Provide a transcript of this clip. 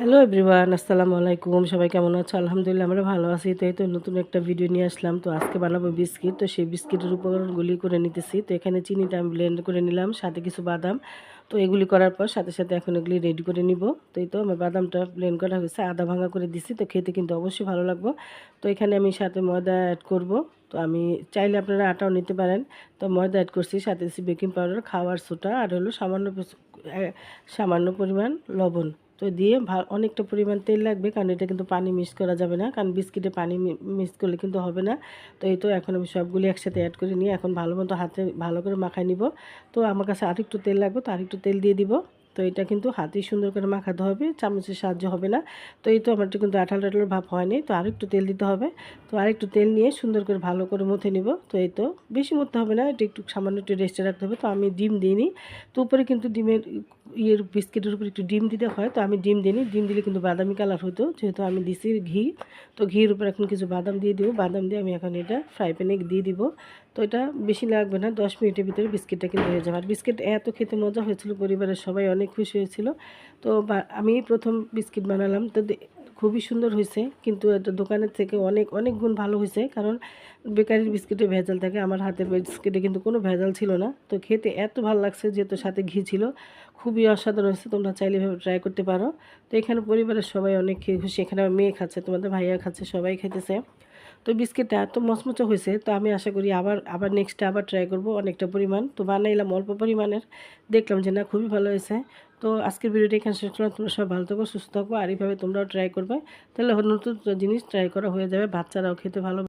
Hello everyone, আসসালামু আলাইকুম। সবাই কেমন আছো? আলহামদুলিল্লাহ আমরা ভালো আছি। তো এই তো নতুন একটা ভিডিও নিয়ে আসলাম। তো আজকে বানাবো বিস্কিট। তো সেই বিস্কিটের উপকরণগুলি করে নিতেছি। তো এখানে চিনিটা আমি ব্লেন্ড করে নিলাম, সাথে কিছু বাদাম। তো এগুলি করার পর সাথে সাথে এখন এগুলি রেডি করে নিব। তো এই তো আমার বাদামটা ব্লেন্ড করা হয়েছে, আধা ভাঙা করে দিছি। তো খেতে কিন্তু অবশ্যই ভালো লাগবে। তো এখানে আমি সাথে ময়দা অ্যাড করব। তো আমি চাইলে আপনারা আটাও নিতে পারেন। তো ময়দা অ্যাড করছি, সাথে দিচ্ছি বেকিং পাউডার, খাওয়ার সোডা আর হলো সামান্য পরিমাণ লবণ। তো দিয়ে অনেকটা পরিমাণ তেল লাগবে, কারণ এটা কিন্তু পানি মিক্স করা যাবে না, কারণ বিস্কিটে পানি মিক্স করলে কিন্তু হবে না। তো এই তো এখন আমি সবগুলি একসাথে অ্যাড করে নিয়ে এখন ভালো মতো হাতে ভালো করে মাখায় নিব। তো আমার কাছে আরেকটু তেল লাগবে, তো আরেকটু তেল দিয়ে দিব। তো এটা কিন্তু হাতেই সুন্দর করে মাখাতে হবে, চামচের সাহায্য হবে না। তো এই তো আমারটা কিন্তু আঠালো আঠালো ভাব হয়নি, তো আরেকটু তেল দিতে হবে। তো আরেকটু তেল নিয়ে সুন্দর করে ভালো করে মুথে নিব। তো এই তো বেশি মুথতে হবে না, এটা একটু সামান্য একটু রেস্টে রাখতে হবে। তো আমি ডিম দিইনি, তো উপরে কিন্তু ডিমের বিস্কিটের উপর একটু ডিম দিতে হয়, তো আমি ডিম দিইনি। ডিম দিলে কিন্তু বাদামি কালার হতো, যেহেতু আমি দিছি ঘি। তো ঘির উপর এখন কিছু বাদাম দিয়ে দিব, বাদাম দিয়ে আমি এখন এটা ফ্রাই প্যানে দিয়ে দিব। তো এটা বেশি লাগবে না, 10 মিনিটের ভিতরে বিস্কিটটা কিন্তু হয়ে যাবে। আর বিস্কিট এত খেতে মজা হয়েছিল, পরিবারের সবাই অনেক খুশি হয়েছিল। তো আমি প্রথম বিস্কিট বানালাম, তো খুবই সুন্দর হয়েছে, কিন্তু এটা দোকানের থেকে অনেক অনেক গুণ ভালো হয়েছে, কারণ বেকারির বিস্কিটে ভেজাল থাকে, আমার হাতের বিস্কিটে কিন্তু কোনো ভেজাল ছিল না। তো খেতে এত ভালো লাগছে, যেহেতু সাথে ঘি ছিল, খুবই অসাধারণ হয়েছে। তোমরা চাইলে এভাবে ট্রাই করতে পারো। তো এখানে পরিবারের সবাই অনেক খেয়ে খুশি, এখানে আমার মেয়ে খাচ্ছে, তোমাদের ভাইয়া খাচ্ছে, সবাই খেতেছে। তো বিস্কিটটা এত মচমচে হয়েছে, তো আমি আশা করি আবার আবার নেক্সটে আবার ট্রাই করব অনেকটা পরিমাণ। তো বানাইলাম অল্প পরিমাণের, দেখলাম যে না খুবই ভালো হয়েছে। তো আজকের ভিডিওটা এখানে শেষ করলাম। তোমরা সব ভালো থাকো, সুস্থ থাকো, আর এইভাবে তোমরাও ট্রাই করবে, তাহলে নতুন জিনিস ট্রাই করা হয়ে যাবে, বাচ্চারাও খেতে ভালো।